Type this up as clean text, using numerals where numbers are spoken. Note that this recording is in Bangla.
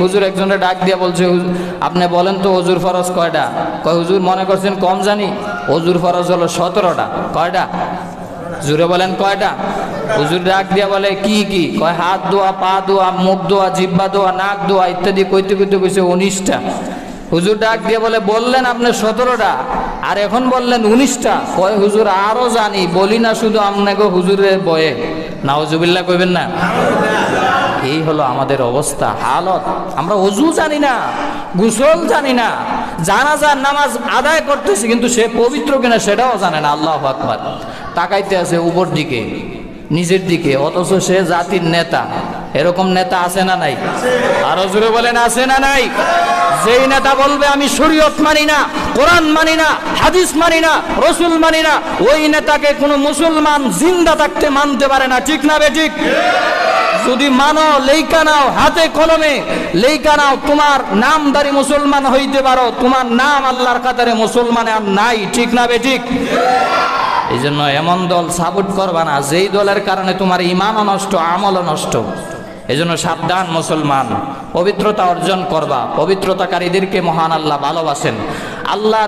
হুজুর একজনের ডাক দিয়া বলছে, আপনি বলেন তো অজুর ফরজ কয়টা? কয় হুজুর মনে করছেন কম জানি, অজুর ফরজ হলো 17টা। কয়টা? জুড়ে বলেন কয়টা? হুজুর ডাক দিয়া বলে কি কি? কয় হাত ধোয়া, পা ধোয়া, মুখ ধোয়া, জিহ্বা ধোয়া, নাক ধোয়া ইত্যাদি কইতে কইতে কইছে 19টা। হুজুর ডাক দিয়ে বলে বললেন আপনি 17টা, আর এখন বললেন 19টা। কয় হুজুর আরো জানি, বলি না শুধু আপনাকে হুজুরের বয়ে। নাউজুবিল্লাহ কইবেন না? এই হলো আমাদের অবস্থা, হালত। আমরা ওযু জানি না, গোসল জানি না, জানাজার নামাজ আদায় করতেছি কিন্তু সে পবিত্র কিনা সেটাও জানে না। আল্লাহু আকবার। তাকাইতে আছে উপর দিকে, নিজের দিকে, অথচ সে জাতির নেতা। এরকম নেতা আছে না নাই? আরো জোরে বলেন আছে না নাই? যেই নেতা বলবে আমি শরীয়ত মানি না, কোরআন মানি না, হাদিস মানি না, রসুল মানি না, ওই নেতাকে কোনো মুসলমান জিন্দা থাকতে মানতে পারে না। ঠিক না বেঠিক? যদি মানো লেখা নাও, হাতে কলমে লেখা নাও, তোমার নামদারি মুসলমান হইতে পারো, তোমার নাম আল্লাহর কাতারে মুসলমান আর নাই। ঠিক না বেঠিক? এই জন্য এমন দল সাপোর্ট করবা না যেই দলের কারণে তোমার ঈমানও নষ্ট, আমলও নষ্ট। এই জন্য সাবধান মুসলমান, পবিত্রতা অর্জন করবা। পবিত্রতাকারীদেরকে মহান আল্লাহ ভালোবাসেন। আল্লাহ